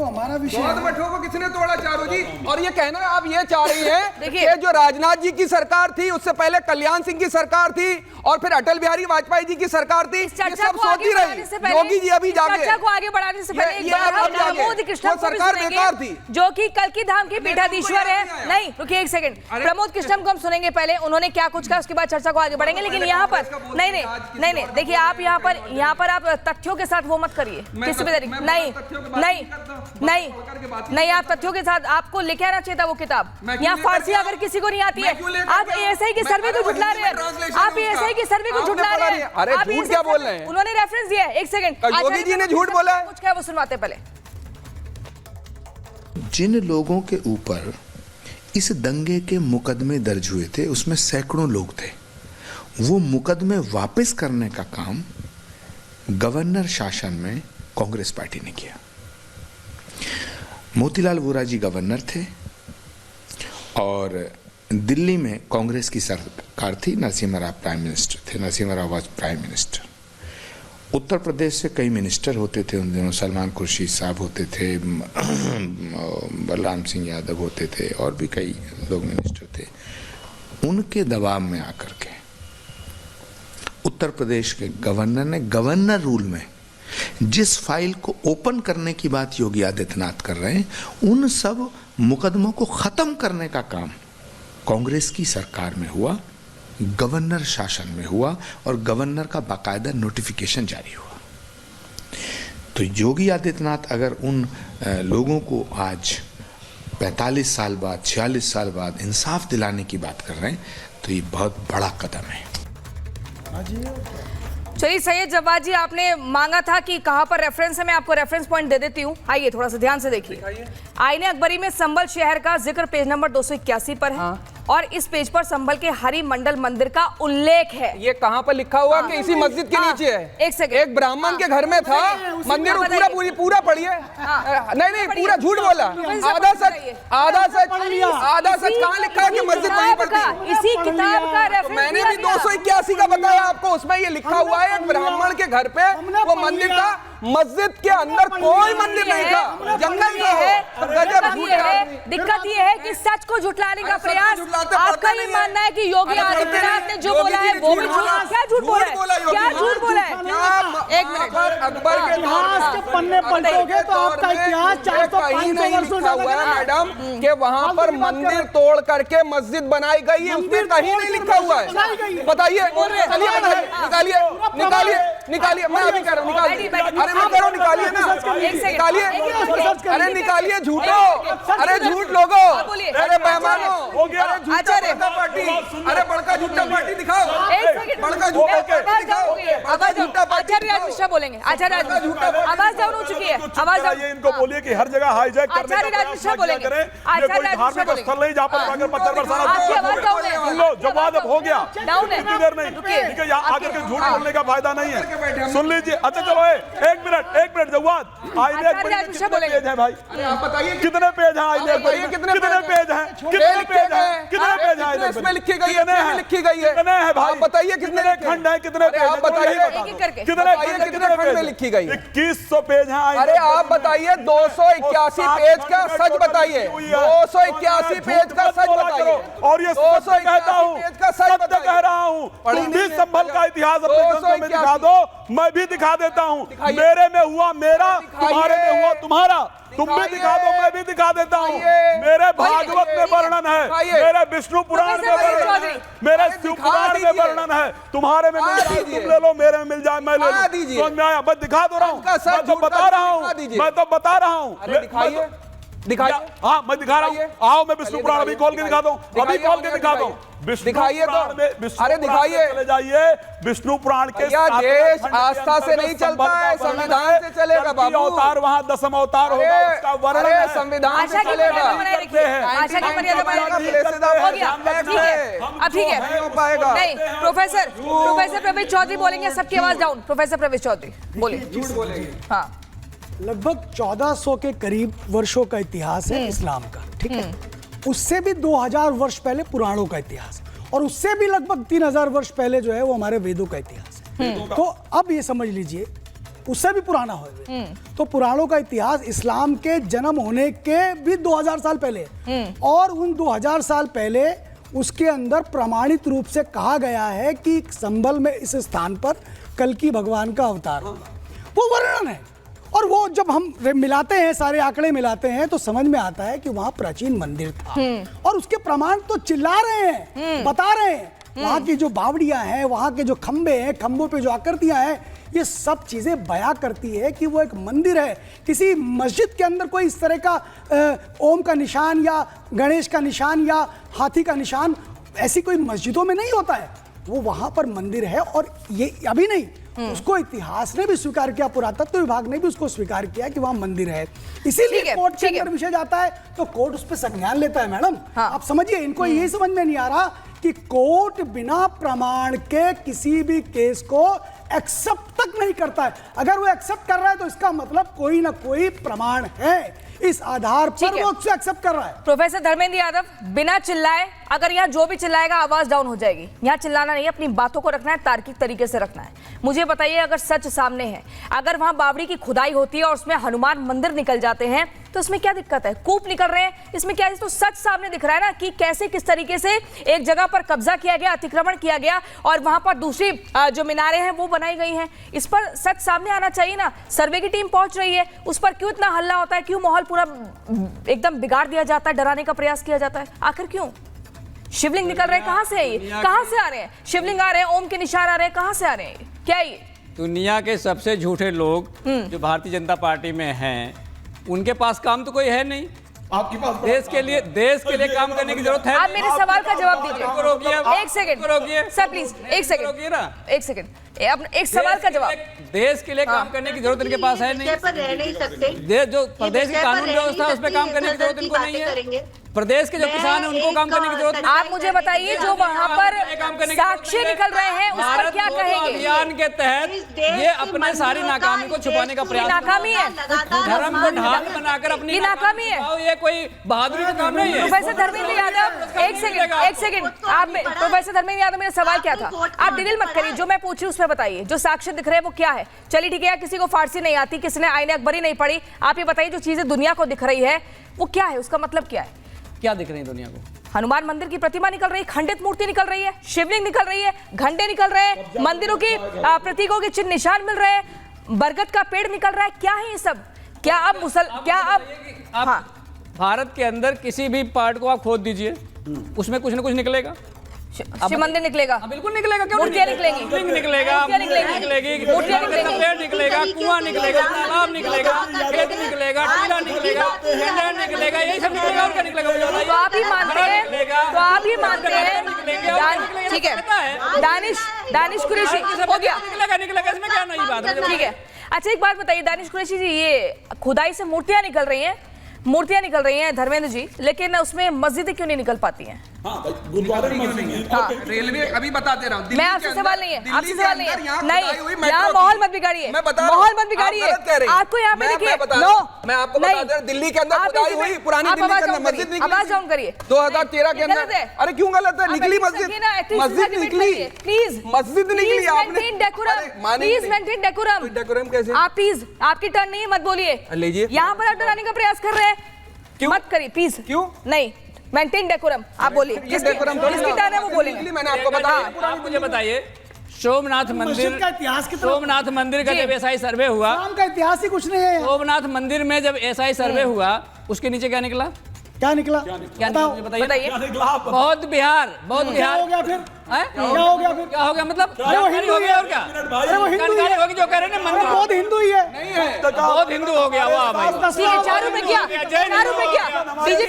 हमारा विषय बौद्ध मठों को किसने तोड़ा चारू जी? और ये कहना आप ये चाह रही हैं कि जो राजनाथ जी की सरकार थी उससे पहले कल्याण सिंह की सरकार थी और फिर अटल बिहारी वाजपेयी जी की सरकार थी, ये सब सोती रही। योगी जी अभी जागे, चर्चा को आगे बढ़ाने से पहले एक बार हम प्रमोद कृष्णम को भी सुनेंगे, जो कि कल्की धाम के पीठाधीश्वर है। नहीं रुकिए एक सेकंड, प्रमोद कृष्णम को हम सुनेंगे पहले, उन्होंने क्या कुछ कहा, उसके बाद चर्चा को आगे बढ़ेंगे। लेकिन यहाँ पर नहीं, देखिए आप यहाँ पर आप तथ्यों के साथ वो मत करिए किसी भी तरीके। नहीं, आप तथ्यों के साथ, आपको लेके आना चाहिए था वो किताब। यहाँ फारसी अगर किसी को नहीं आती है, आप एएसआई की सर्वे को झुठला रहे हैं, आप एएसआई की सर्वे को झुठला रहे हैं। अरे झूठ क्या बोल रहे हैं? उन्होंने रेफरेंस दिया है। एक सेकंड, योगी जी ने झूठ बोला है। कुछ क्या वो सुनवाते पहले। जिन लोगों के ऊपर इस दंगे के मुकदमे दर्ज हुए थे उसमें सैकड़ों लोग थे, वो मुकदमे वापस करने का काम गवर्नर शासन में कांग्रेस पार्टी ने किया। मोतीलाल वोरा जी गवर्नर थे और दिल्ली में कांग्रेस की सरकार थी, नरसिम्हा राव प्राइम मिनिस्टर थे, Narasimha Rao was prime minister. Uttar Pradesh से कई मिनिस्टर होते थे उन दिनों, सलमान खुर्शीद साहब होते थे, बलराम सिंह यादव होते थे और भी कई लोग मिनिस्टर थे। उनके दबाव में आकर के उत्तर प्रदेश के गवर्नर ने गवर्नर रूल में जिस फाइल को ओपन करने की बात योगी आदित्यनाथ कर रहे हैं, उन सब मुकदमों को खत्म करने का काम कांग्रेस की सरकार में हुआ, गवर्नर शासन में हुआ और गवर्नर का बाकायदा नोटिफिकेशन जारी हुआ। तो योगी आदित्यनाथ अगर उन लोगों को आज 45 साल बाद, 46 साल बाद इंसाफ दिलाने की बात कर रहे हैं तो ये बहुत बड़ा कदम है। चलिए सैयद जवाद जी, आपने मांगा था कि कहां पर रेफरेंस है, मैं आपको रेफरेंस पॉइंट दे देती हूं। आइए थोड़ा सा ध्यान से देखिए। आईने अकबरी में संभल शहर का जिक्र पेज नंबर 281 पर है। और इस पेज पर संभल के हरि मंडल मंदिर का उल्लेख है। ये कहाँ पर लिखा हुआ कि इसी मस्जिद के नीचे है? एक सेकंड, एक ब्राह्मण के घर में था मंदिर, पूरा पढ़िए। नहीं, पूरा झूठ बोला, आधा सच कहाँ लिखा है कि मस्जिद वहीं पर थी? इसी किताब का रेफरेंस मैंने भी 281 का बताया आपको, उसमें ये लिखा हुआ है एक ब्राह्मण के घर पे वो मंदिर था, मस्जिद के अंदर कोई मंदिर नहीं था, जंगल है। दिक्कत ये है कि सच को झुठलाने का प्रयास, आपका ये मानना है कि योगी आदित्यनाथ ने जो बोला है वो भी क्या झूठ बोला है? क्या झूठ बोला है? एक मिनट, अकबर के इतिहास के पन्ने पलटोगे तो आपका इतिहास 400-500 वर्षों का हुआ है मैडम कि वहां पर मंदिर तोड़ करके मस्जिद बनाई गई है, उसमें कहीं नहीं लिखा हुआ है। बताइए, निकालिए, मैं अभी कह रहा हूँ, निकालिए। अरे मैं कह रहा हूँ निकालिए ना, निकालिए, अरे निकालिए झूठो, अरे झूठ लोगो, अरे बेमानो, अरे पार्टी, अरे बड़का झूठा पार्टी दिखाओ, बड़का झूठा पार्टी मिश्रा बोलेंगे। आचार्य आवाज डाउन हो चुकी है, आवाज इनको बोलिए कि हर जगह हाईजैक करने का स्थल नहीं जहाँ पर पत्थर बरसाना। जवाब अब हो गया, इतनी देर नहीं, आकर के झूठ बोलने का फायदा नहीं है। सुन लीजिए, अच्छा चलो एक मिनट जवाब, आईने अकबरी में कितने पेज हैं भाई? आप बताइए कितने पेज हैं आईने अकबरी में? कितने पेज हैं? इसमें लिखी गई है कितने हैं भाई? आप बताइए कितने खंड हैं, कितने पेज? आप बताइए कितने खंड में लिखी गई? 2100 पेज हैं। अरे आप बताइए 281 पेज का सच बताइए, 281 पेज का सच बताइए। और ये 281 कह रहा हूँ, तुम भी संभल का इतिहास अपने ग्रंथों में दिखा दो, मैं भी दिखा देता हूँ। मेरे में हुआ मेरा, तुम्हारे में हुआ तुम्हारा, तुम भी दिखा दो, मैं भी दिखा देता हूँ। मेरे भागवत में वर्णन है, मेरे विष्णु पुराण में वर्णन है, मेरे शिव पुराण में वर्णन है, तुम्हारे में मिल जाए तुम ले लो, मेरे में मिल जाए मैं ले लूं। समझ में आया? मैं दिखा दो रहा हूँ, मैं तो बता रहा हूँ, दिखाइए। हाँ मैं दिखा रहा हूँ, आओ मैं विष्णु पुराण अभी खोल के दिखा दूं, अभी खोल के दिखा दूं। दिखाइए तो, अरे दिखाइए। चले जाइए विष्णु पुराण के। देश आस्था से नहीं चलता है, संविधान से चलेगा बाबू। अवतार वहाँ 10 अवतार होगा, उसका वर्णन है, संविधान से चलेगा। ठीक है, नहीं प्रोफेसर प्रवेश चौधरी बोलेंगे, सबकी आवाज डाउन। प्रोफेसर प्रवेश चौधरी बोलिए। हाँ, लगभग 1400 के करीब वर्षों का इतिहास है इस्लाम का, ठीक है। उससे भी 2000 वर्ष पहले पुराणों का इतिहास है, और उससे भी लगभग 3000 वर्ष पहले जो है वो हमारे वेदों का इतिहास है। तो अब ये समझ लीजिए उससे भी पुराना हो गया। तो पुराणों का इतिहास इस्लाम के जन्म होने के भी 2000 साल पहले, और उन 2000 साल पहले उसके अंदर प्रमाणित रूप से कहा गया है कि संभल में इस स्थान पर कल्कि भगवान का अवतार होगा। वो वर्णन है, और वो जब हम मिलाते हैं, सारे आंकड़े मिलाते हैं, तो समझ में आता है कि वहां प्राचीन मंदिर था, और उसके प्रमाण तो चिल्ला रहे हैं, बता रहे हैं। वहां की जो बावड़ियां हैं, वहां के जो खंबे हैं, खंबों पे जो आकृतियां हैं, ये सब चीजें बयां करती है कि वो एक मंदिर है। किसी मस्जिद के अंदर कोई इस तरह का ओम का निशान या गणेश का निशान या हाथी का निशान ऐसी कोई मस्जिदों में नहीं होता है। वो वहां पर मंदिर है, और ये अभी नहीं, उसको इतिहास ने भी स्वीकार किया, पुरातत्व विभाग ने भी उसको स्वीकार किया कि वहां मंदिर है। इसीलिए कोर्ट के अंदर विषय जाता है तो कोर्ट उस पर संज्ञान लेता है। मैडम, आप समझिए, इनको ये समझ में नहीं आ रहा कि कोर्ट बिना प्रमाण के किसी भी केस को एक्सेप्ट तक नहीं करता है। अगर वो एक्सेप्ट कर रहा है तो इसका मतलब कोई ना कोई प्रमाण है, इस आधार पर वो उसको एक्सेप्ट कर रहा है। प्रोफेसर धर्मेंद्र यादव, बिना चिल्लाए, अगर यहाँ जो भी चिल्लाएगा आवाज डाउन हो जाएगी। यहाँ चिल्लाना नहीं, अपनी बातों को रखना है, तार्किक तरीके से रखना है। मुझे बताइए, अगर सच सामने है, अगर वहां बावड़ी की खुदाई होती है और उसमें हनुमान मंदिर निकल जाते हैं, तो इसमें क्या दिक्कत है? कूप निकल रहे हैं, इसमें क्या है? तो सच सामने दिख रहा है ना कि कैसे, किस तरीके से एक जगह पर कब्जा किया गया, अतिक्रमण किया गया, और वहां पर दूसरी जो मीनारें हैं वो बनाई गई हैं। इस पर सच सामने आना चाहिए ना। सर्वे की टीम पहुंच रही है, उस पर क्यों इतना हल्ला होता है? क्यों माहौल पूरा एकदम बिगाड़ दिया जाता है, डराने का प्रयास किया जाता है? आखिर क्यों? शिवलिंग निकल रहे हैं, कहां से है ये? कहां से आ रहे हैं? शिवलिंग आ रहे हैं, ओम के निशान आ रहे हैं, कहां से आ रहे हैं? क्या ये दुनिया के सबसे झूठे लोग जो भारतीय जनता पार्टी में हैं, उनके पास काम तो कोई है नहीं। आपके पास देश के लिए काम करने की जरूरत है। आप मेरे सवाल का जवाब दीजिए। रोकिए, एक सेकंड रोकिए सर, प्लीज एक सेकंड, रोकिए ना, एक सेकंड, एक सवाल का जवाब। देश के लिए काम करने की जरूरत इनके पास है नहीं। पर रह नहीं सकते। देश जो प्रदेश की कानून व्यवस्था है उस पर काम करने की जरूरत इनको नहीं है। प्रदेश के जो किसान हैं उनको काम करने की जरूरत नहीं। आप मुझे बताइए, जो वहां पर साक्ष्य निकल रहे हैं उस पर क्या कहेंगे? अभियान के तहत ये अपने सारी नाकामी को छुपाने का प्रयास, नाकामी है, धर्म को ढाल बनाकर अपनी ये नाकामी है। ये कोई बहादुरी का काम नहीं है। प्रोफेसर धर्मेंद्र यादव, एक सेकंड, आप प्रोफेसर धर्मेंद्र यादव, मेरा सवाल क्या था? आप डिटेल मत करिए, जो मैं पूछ रही हूँ उसमें बताइए। जो साक्ष्य दिख रहे हैं वो क्या है? चलिए ठीक है, किसी को फारसी नहीं आती, किसी ने आईने अकबरी नहीं पढ़ी, आप ये बताइए, जो चीजें दुनिया को दिख रही है वो क्या है? उसका मतलब क्या है? क्या दिख रही है दुनिया को? हनुमान मंदिर की प्रतिमा निकल रही है, खंडित मूर्ति निकल रही है, शिवलिंग निकल रही है, घंटे निकल रहे हैं, मंदिरों की प्रतीकों के चिन्ह निशान मिल रहे हैं, बरगद का पेड़ निकल रहा है। क्या है ये सब? क्या आप भारत के अंदर किसी भी पार्ट को आप खोद दीजिए, उसमें कुछ ना कुछ निकलेगा। शिव मंदिर निकलेगा, बिल्कुल निकलेगा। क्यों? मूर्तियां निकलेंगी, शिवलिंग निकलेगा, मूर्तियां निकलेगी, पेड़ निकलेगा, कुआं निकलेगा, तालाब निकलेगा, खेत निकलेगा, टीला निकलेगा, खंडहर निकलेगा, यही सब निकलेगा। और क्या निकलेगा? तो आप ही मानते हैं, ठीक है, दानिश कुरैशी हो गया, निकलेगा, इसमें क्या नई बात है? ठीक है। अच्छा, एक बात बताइए दानिश कुरैशी जी, ये खुदाई से मूर्तियां निकल रही हैं धर्मेंद्र जी, लेकिन उसमें मस्जिदें क्यों नहीं निकल पाती हैं? रेलवे, अभी बताते रहा हूँ, मैं आपसे सवाल नहीं है, नहीं, यहाँ माहौल मत बिगाड़िए, माहौल मत बिगाड़िए। आपको यहाँ पे देखिए, मैं आपको बता दे रहा हूँ, दिल्ली के अंदर खुदाई हुई, पुरानी दिल्ली के अंदर मस्जिद निकली, आवाज डाउन करिए, 2013 के अंदर। अरे क्यों गलत है? निकली मस्जिद निकली, प्लीज मस्जिद निकली। आपने प्लीज मेंटेन डेकोरम। डेकोरम कैसे? आप प्लीज, आपकी टर्न नहीं है, मत बोलिए। लीजिए, यहाँ पर आप डराने का प्रयास कर रहे हैं, मत करिए प्लीज। क्यों नहीं? मेंटेन डेकोरम, आप बोलिए। जिसकी टर्न है वो बोलेंगे। मैंने आपको बताया। आप मुझे बताइए, सोमनाथ मंदिर का इतिहास की सोमनाथ मंदिर का जब एसआई सर्वे हुआ, इस्लाम का इतिहास ही कुछ नहीं है। सोमनाथ मंदिर में जब एसआई सर्वे हुआ, उसके नीचे क्या निकला? क्या निकला? क्या निकला मुझे बताइए। बहुत बिहार क्या हो गया फिर? है? क्या हो गया फिर? क्या हो गया मतलब? अरे वो हिंदू हो गया और क्या? अरे वो हिंदू ही है। होगी जो कह रहे हैं ना, मंदिर बहुत हिंदू ही है। नहीं है, बहुत हिंदू हो गया। वाह भाई, 4 रुपए क्या? 4 रुपए क्या? बीजेपी